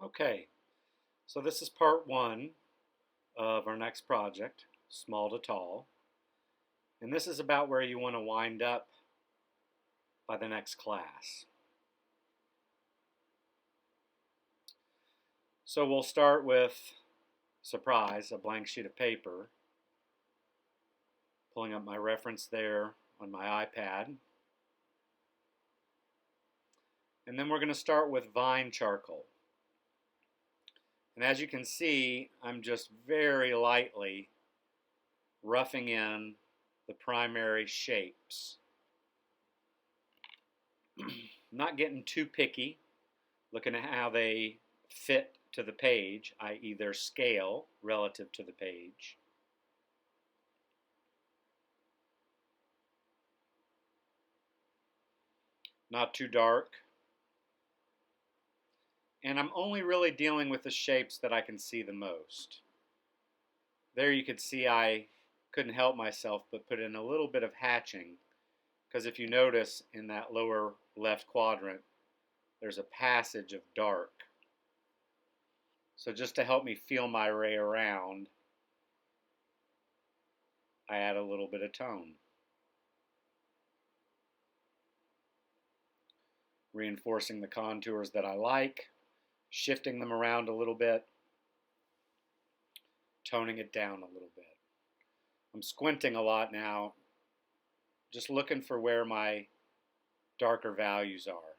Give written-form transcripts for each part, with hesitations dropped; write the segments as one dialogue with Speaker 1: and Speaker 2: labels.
Speaker 1: Okay, so this is part one of our next project, small to tall. And this is about where you want to wind up by the next class. So we'll start with, surprise, a blank sheet of paper. Pulling up my reference there on my iPad. And then we're going to start with vine charcoal. And as you can see, I'm just very lightly roughing in the primary shapes. Not getting too picky, looking at how they fit to the page, i.e. their scale relative to the page. Not too dark. And I'm only really dealing with the shapes that I can see the most. There you could see I couldn't help myself but put in a little bit of hatching, because if you notice in that lower left quadrant, there's a passage of dark. So just to help me feel my way around, I add a little bit of tone. Reinforcing the contours that I like, shifting them around a little bit, toning it down a little bit. I'm squinting a lot now, just looking for where my darker values are.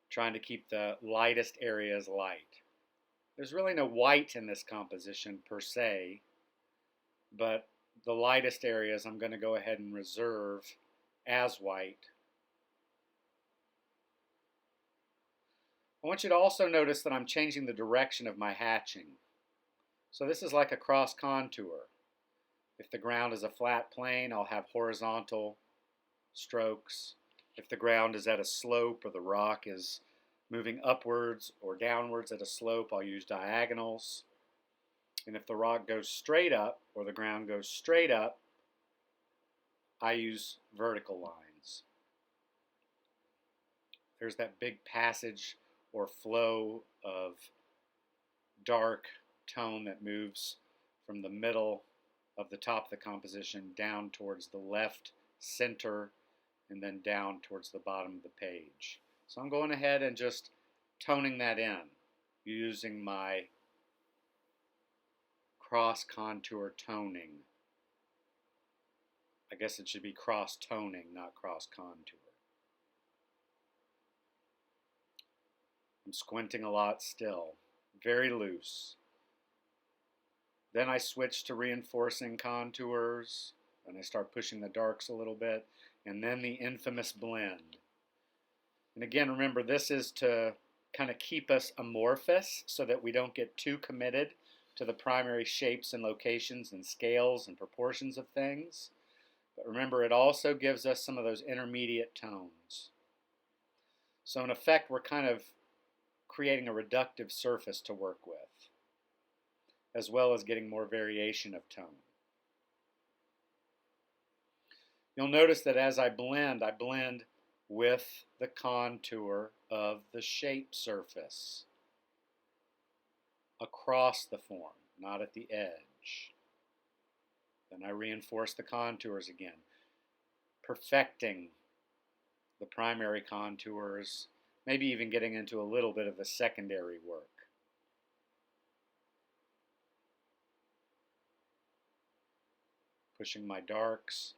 Speaker 1: Trying to keep the lightest areas light. There's really no white in this composition per se, but the lightest areas I'm going to go ahead and reserve as white. I want you to also notice that I'm changing the direction of my hatching. So this is like a cross contour. If the ground is a flat plane, I'll have horizontal strokes. If the ground is at a slope or the rock is moving upwards or downwards at a slope, I'll use diagonals. And if the rock goes straight up or the ground goes straight up, I use vertical lines. There's that big passage or flow of dark tone that moves from the middle of the top of the composition down towards the left center and then down towards the bottom of the page. So I'm going ahead and just toning that in using my cross contour toning. I guess it should be cross toning, not cross contour. I'm squinting a lot still, very loose. Then I switch to reinforcing contours, and I start pushing the darks a little bit, and then the infamous blend. And again, remember, this is to kind of keep us amorphous so that we don't get too committed to the primary shapes and locations and scales and proportions of things. But remember, it also gives us some of those intermediate tones. So in effect, we're kind of creating a reductive surface to work with, as well as getting more variation of tone. You'll notice that as I blend with the contour of the shape surface across the form, not at the edge. Then I reinforce the contours again, perfecting the primary contours, maybe even getting into a little bit of the secondary work. Pushing my darks.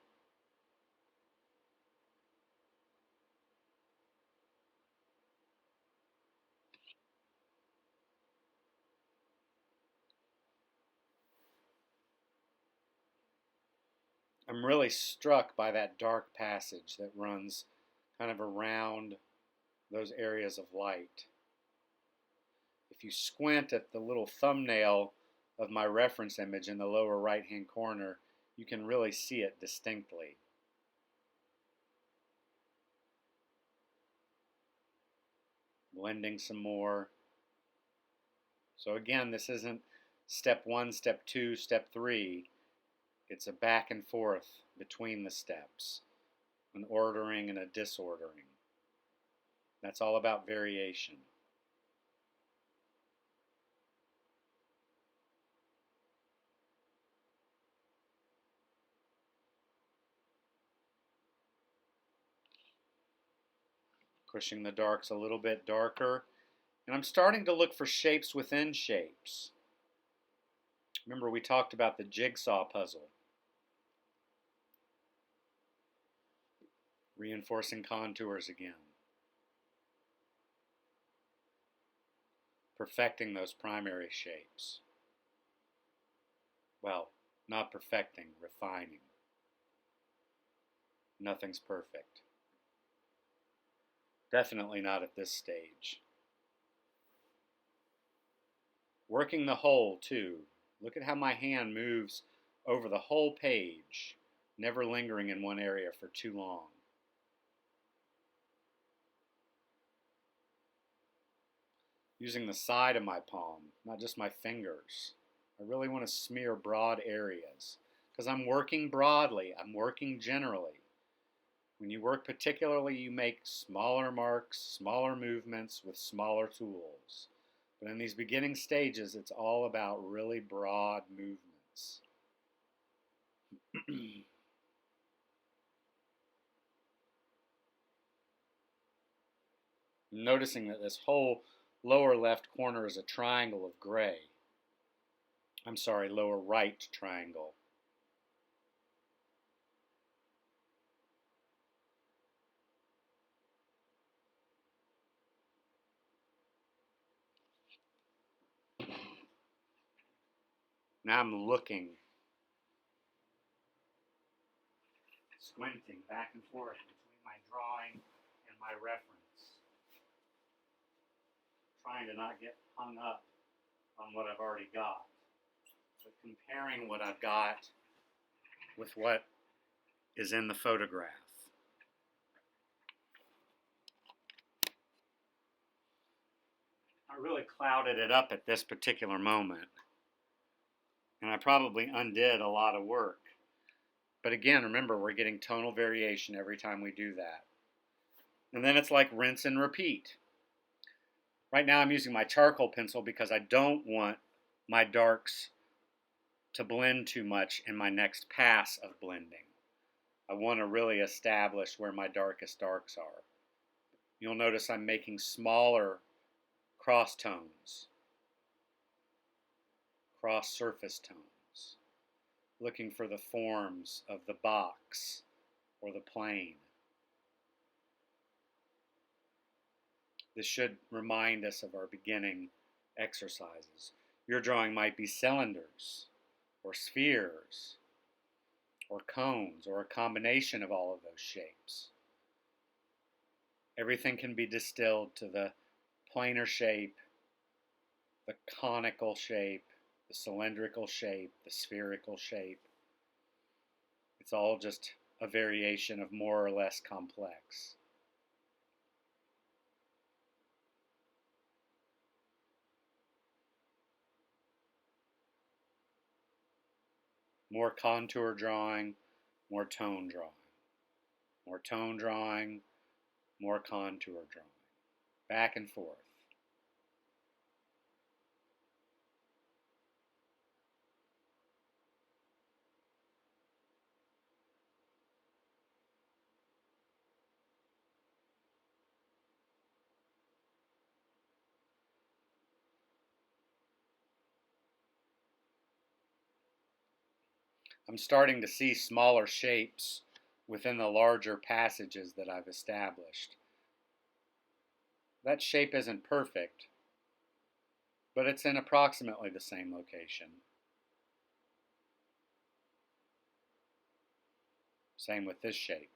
Speaker 1: I'm really struck by that dark passage that runs kind of around those areas of light. If you squint at the little thumbnail of my reference image in the lower right hand corner, you can really see it distinctly. Blending some more. So again, this isn't step 1, step 2, step 3. It's a back and forth between the steps, an ordering and a disordering. That's all about variation. Pushing the darks a little bit darker. And I'm starting to look for shapes within shapes. Remember, we talked about the jigsaw puzzle. Reinforcing contours again. Perfecting those primary shapes. Well, not perfecting, refining. Nothing's perfect. Definitely not at this stage. Working the whole, too. Look at how my hand moves over the whole page, never lingering in one area for too long. Using the side of my palm, not just my fingers. I really want to smear broad areas because I'm working broadly, I'm working generally. When you work particularly, you make smaller marks, smaller movements with smaller tools. But in these beginning stages, it's all about really broad movements. Noticing that this whole lower left corner is a triangle of gray. I'm sorry, lower right triangle. Now I'm looking, squinting back and forth between my drawing and my reference, trying to not get hung up on what I've already got, but comparing what I've got with what is in the photograph. I really clouded it up at this particular moment, and I probably undid a lot of work. But again, remember, we're getting tonal variation every time we do that. And then it's like rinse and repeat. Right now I'm using my charcoal pencil because I don't want my darks to blend too much in my next pass of blending. I want to really establish where my darkest darks are. You'll notice I'm making smaller cross tones, cross surface tones, looking for the forms of the box or the plane. This should remind us of our beginning exercises. Your drawing might be cylinders or spheres or cones or a combination of all of those shapes. Everything can be distilled to the planar shape, the conical shape, the cylindrical shape, the spherical shape. It's all just a variation of more or less complex. More contour drawing, more tone drawing. More tone drawing, more contour drawing. Back and forth. I'm starting to see smaller shapes within the larger passages that I've established. That shape isn't perfect, but it's in approximately the same location. Same with this shape.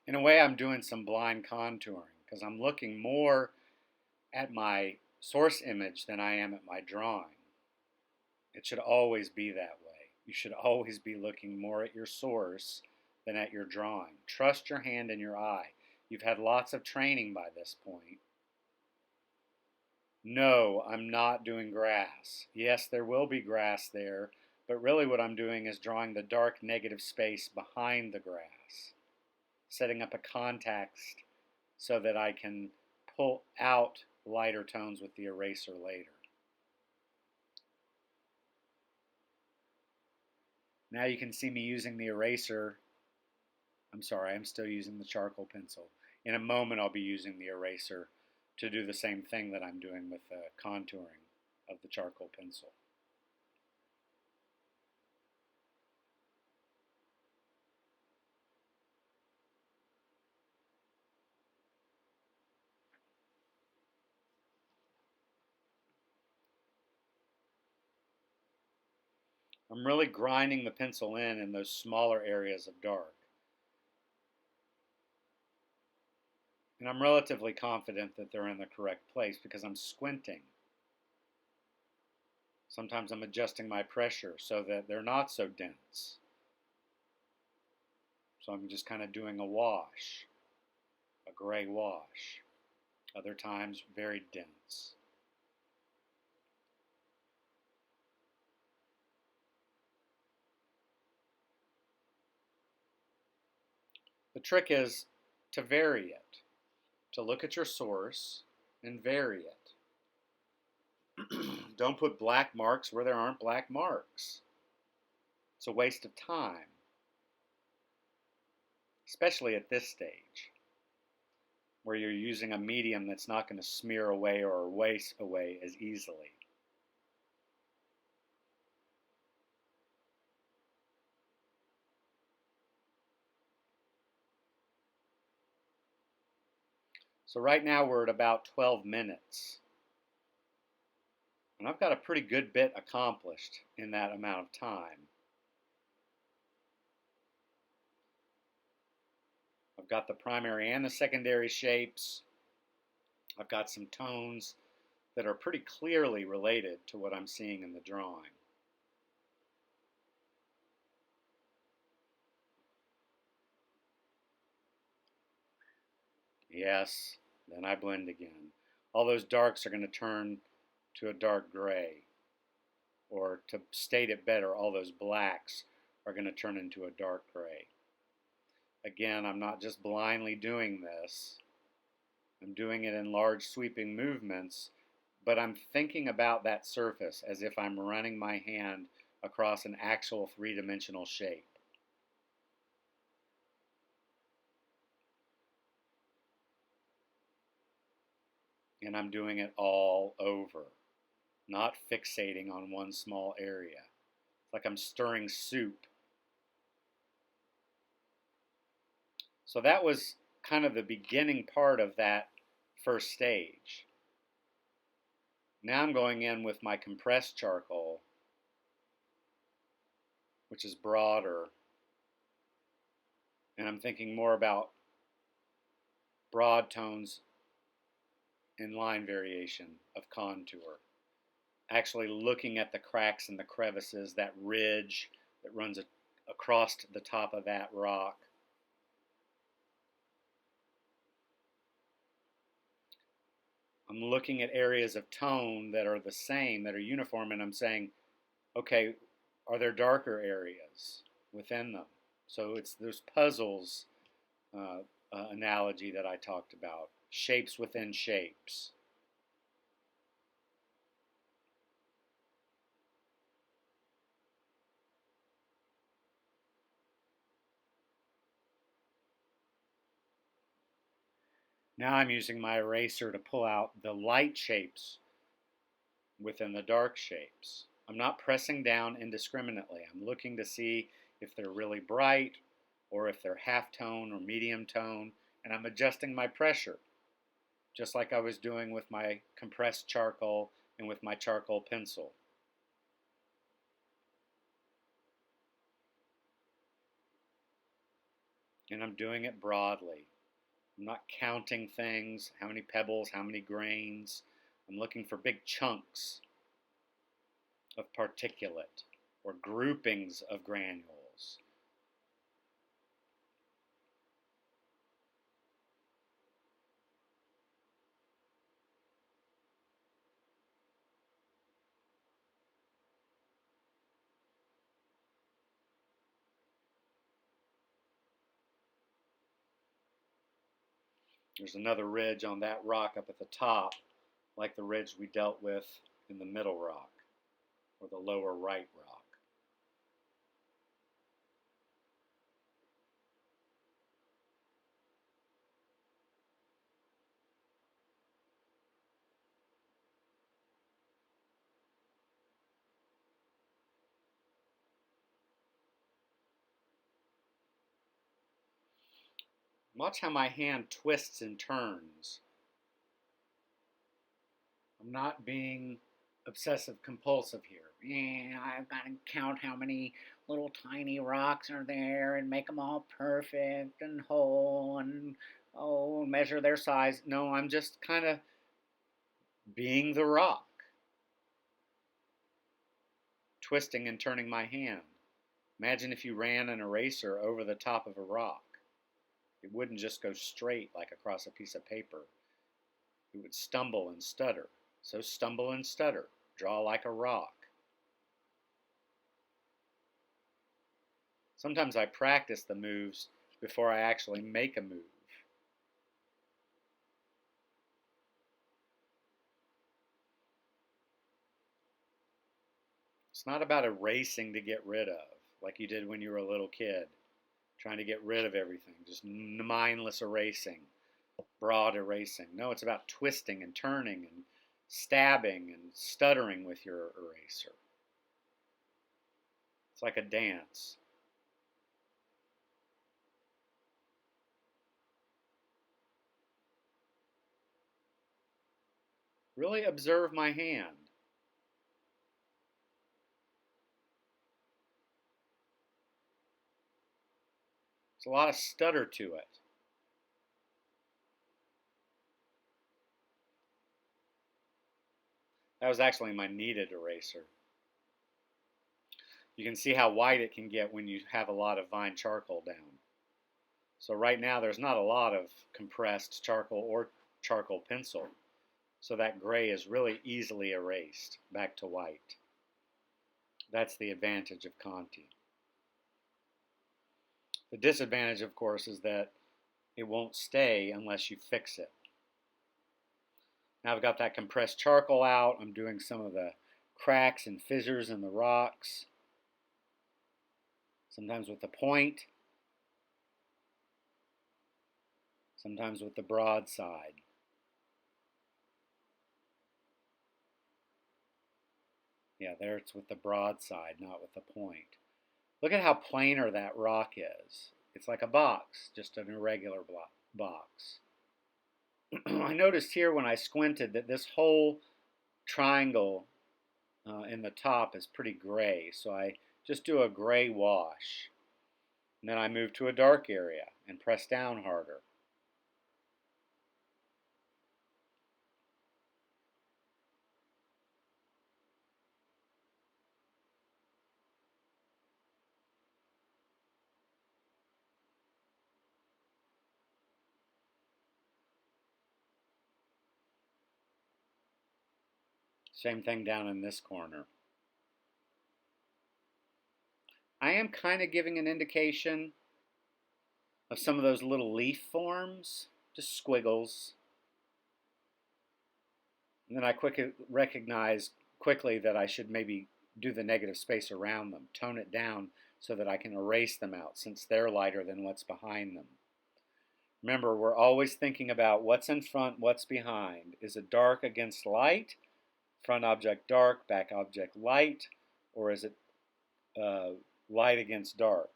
Speaker 1: In a way, I'm doing some blind contouring because I'm looking more at my source image than I am at my drawing. It should always be that way. You should always be looking more at your source than at your drawing. Trust your hand and your eye. You've had lots of training by this point. No, I'm not doing grass. Yes, there will be grass there, but really what I'm doing is drawing the dark negative space behind the grass, setting up a context so that I can pull out lighter tones with the eraser later. Now you can see me using the eraser. I'm sorry, I'm still using the charcoal pencil. In a moment I'll be using the eraser to do the same thing that I'm doing with the contouring of the charcoal pencil. I'm really grinding the pencil in those smaller areas of dark. And I'm relatively confident that they're in the correct place because I'm squinting. Sometimes I'm adjusting my pressure so that they're not so dense. So I'm just kind of doing a wash, a gray wash. Other times, very dense. The trick is to vary it, to look at your source and vary it. Don't put black marks where there aren't black marks. It's a waste of time, especially at this stage, where you're using a medium that's not going to smear away or erase away as easily. So right now we're at about 12 minutes. And I've got a pretty good bit accomplished in that amount of time. I've got the primary and the secondary shapes. I've got some tones that are pretty clearly related to what I'm seeing in the drawing. Yes, then I blend again. All those darks are going to turn to a dark gray. Or to state it better, all those blacks are going to turn into a dark gray. Again, I'm not just blindly doing this. I'm doing it in large sweeping movements, but I'm thinking about that surface as if I'm running my hand across an actual three-dimensional shape. And I'm doing it all over, not fixating on one small area. It's like I'm stirring soup. So that was kind of the beginning part of that first stage. Now I'm going in with my compressed charcoal, which is broader, and I'm thinking more about broad tones and line variation of contour. Actually looking at the cracks and the crevices, that ridge that runs across the top of that rock. I'm looking at areas of tone that are the same, that are uniform, and I'm saying, okay, are there darker areas within them? So it's those puzzles analogy that I talked about, shapes within shapes. Now I'm using my eraser to pull out the light shapes within the dark shapes. I'm not pressing down indiscriminately. I'm looking to see if they're really bright or if they're half tone or medium tone, and I'm adjusting my pressure, just like I was doing with my compressed charcoal and with my charcoal pencil. And I'm doing it broadly. I'm not counting things, how many pebbles, how many grains. I'm looking for big chunks of particulate or groupings of granules. There's another ridge on that rock up at the top like the ridge we dealt with in the middle rock or the lower right rock. Watch how my hand twists and turns. I'm not being obsessive compulsive here.
Speaker 2: Yeah, I've got to count how many little tiny rocks are there and make them all perfect and whole and, oh, measure their size.
Speaker 1: No, I'm just kind of being the rock, twisting and turning my hand. Imagine if you ran an eraser over the top of a rock. It wouldn't just go straight like across a piece of paper. It would stumble and stutter. So stumble and stutter. Draw like a rock. Sometimes I practice the moves before I actually make a move. It's not about erasing to get rid of, like you did when you were a little kid, trying to get rid of everything, just mindless erasing, broad erasing. No, it's about twisting and turning and stabbing and stuttering with your eraser. It's like a dance. Really observe my hand. There's a lot of stutter to it. That was actually my kneaded eraser. You can see how white it can get when you have a lot of vine charcoal down. So right now there's not a lot of compressed charcoal or charcoal pencil. So that gray is really easily erased back to white. That's the advantage of Conti. The disadvantage, of course, is that it won't stay unless you fix it. Now I've got that compressed charcoal out. I'm doing some of the cracks and fissures in the rocks. Sometimes with the point. Sometimes with the broad side. Yeah, there it's with the broad side, not with the point. Look at how planar that rock is. It's like a box, just an irregular box. I noticed here when I squinted that this whole triangle in the top is pretty gray, so I just do a gray wash. And then I move to a dark area and press down harder. Same thing down in this corner. I am kind of giving an indication of some of those little leaf forms, just squiggles. And then I recognize quickly that I should maybe do the negative space around them, tone it down so that I can erase them out since they're lighter than what's behind them. Remember, we're always thinking about what's in front, what's behind. Is it dark against light? Front object dark, back object light? Or is it light against dark?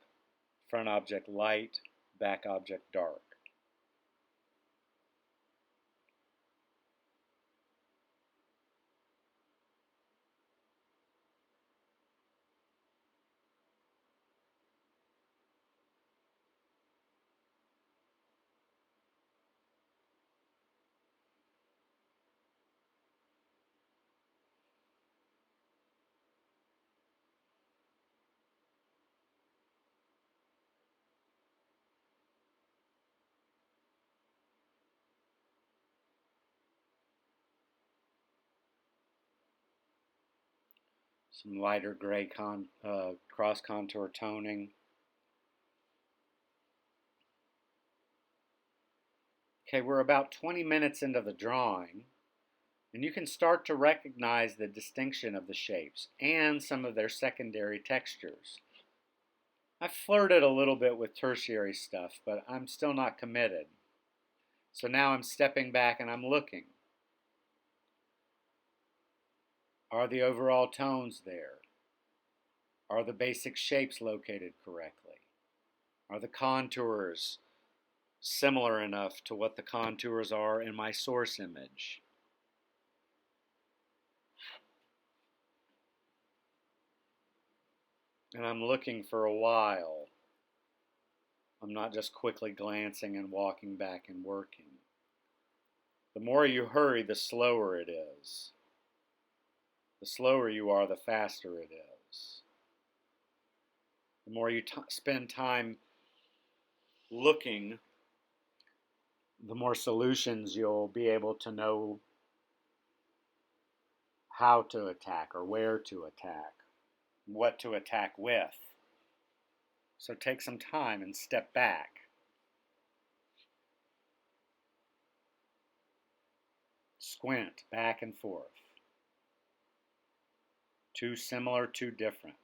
Speaker 1: Front object light, back object dark. Some lighter gray cross contour toning. Okay, we're about 20 minutes into the drawing. And you can start to recognize the distinction of the shapes and some of their secondary textures. I flirted a little bit with tertiary stuff, but I'm still not committed. So now I'm stepping back and I'm looking. Are the overall tones there? Are the basic shapes located correctly? Are the contours similar enough to what the contours are in my source image? And I'm looking for a while. I'm not just quickly glancing and walking back and working. The more you hurry, the slower it is. The slower you are, the faster it is. The more you spend time looking, the more solutions you'll be able to know how to attack or where to attack, what to attack with. So take some time and step back. Squint back and forth. Too similar, too different.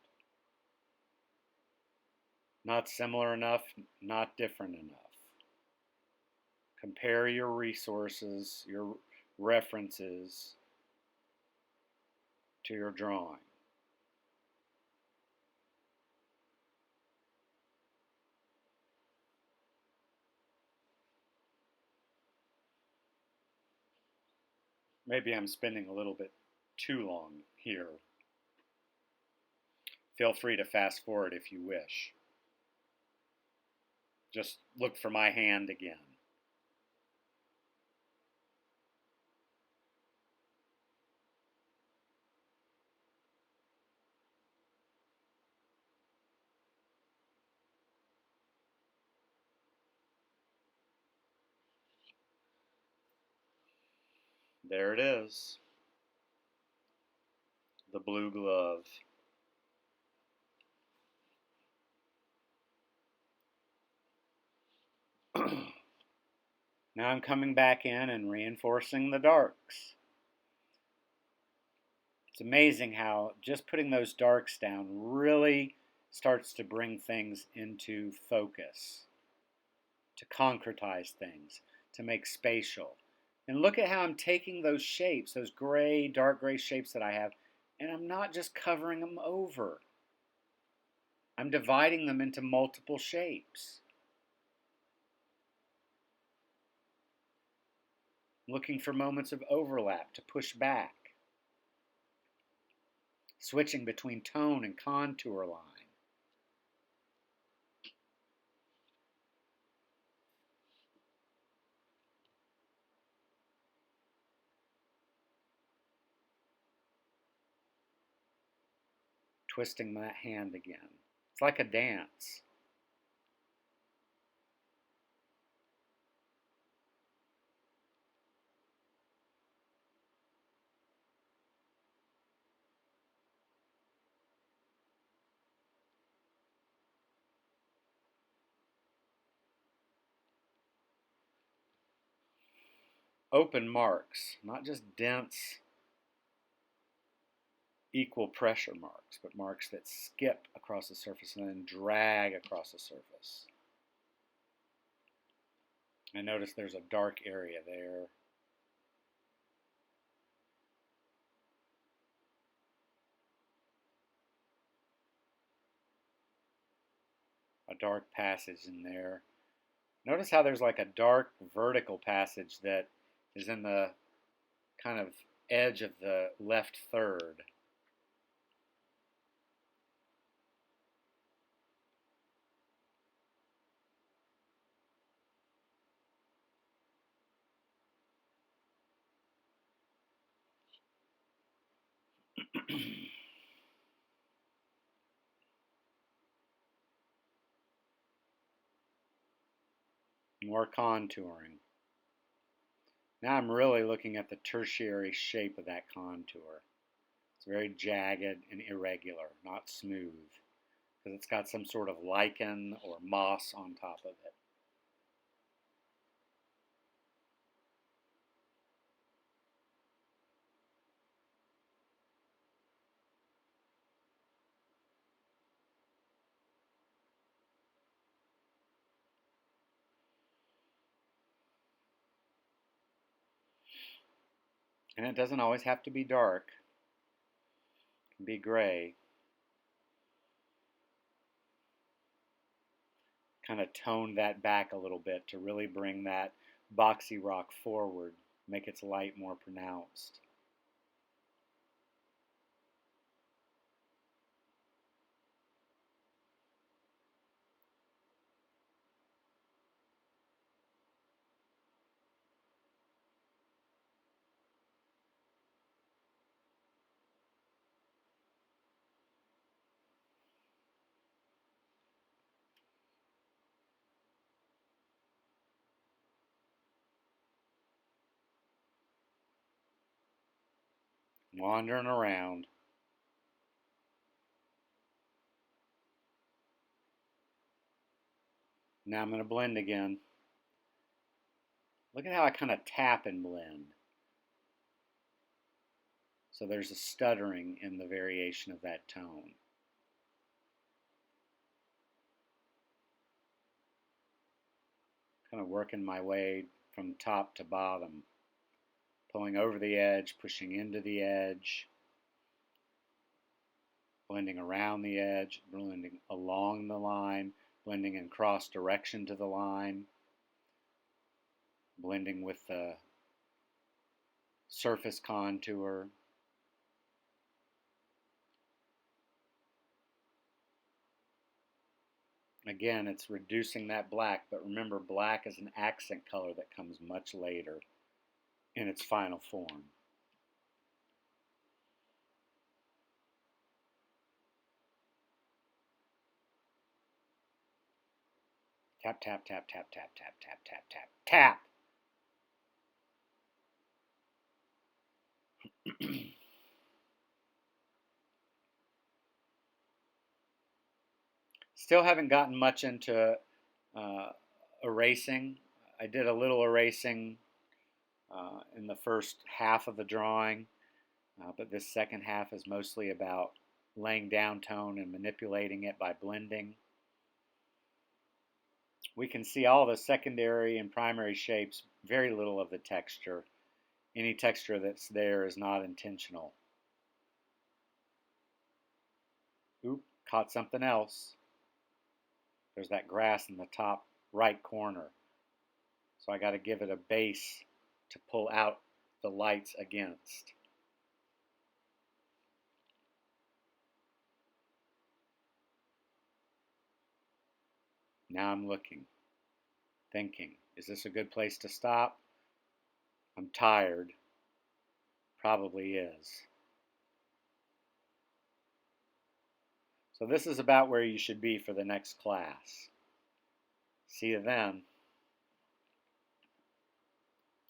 Speaker 1: Not similar enough, not different enough. Compare your resources, your references to your drawing. Maybe I'm spending a little bit too long here. Feel free to fast forward if you wish. Just look for my hand again. There it is. The blue glove. Now I'm coming back in and reinforcing the darks. It's amazing how just putting those darks down really starts to bring things into focus, to concretize things, to make spatial. And look at how I'm taking those shapes, those gray, dark gray shapes that I have, and I'm not just covering them over. I'm dividing them into multiple shapes. Looking for moments of overlap to push back. Switching between tone and contour line. Twisting that hand again. It's like a dance. Open marks, not just dense, equal pressure marks, but marks that skip across the surface and then drag across the surface. I notice there's a dark area there. A dark passage in there. Notice how there's like a dark vertical passage that is in the kind of edge of the left third. More contouring. Now I'm really looking at the tertiary shape of that contour. It's very jagged and irregular, not smooth, because it's got some sort of lichen or moss on top of it. And it doesn't always have to be dark. It can be gray. Kind of tone that back a little bit to really bring that boxy rock forward, make its light more pronounced. Wandering around. Now I'm going to blend again. Look at how I kind of tap and blend. So there's a stuttering in the variation of that tone. Kind of working my way from top to bottom. Pulling over the edge, pushing into the edge. Blending around the edge, blending along the line, blending in cross direction to the line. Blending with the surface contour. Again, it's reducing that black, but remember, black is an accent color that comes much later in its final form. Tap, tap, tap, tap, tap, tap, tap, tap, tap, tap. Still haven't gotten much into erasing. I did a little erasing in the first half of the drawing, but this second half is mostly about laying down tone and manipulating it by blending. We can see all the secondary and primary shapes, very little of the texture. Any texture that's there is not intentional. Oop, caught something else. There's that grass in the top right corner. So I got to give it a base to pull out the lights against. Now I'm looking, thinking, is this a good place to stop? I'm tired. Probably is. So this is about where you should be for the next class. See you then.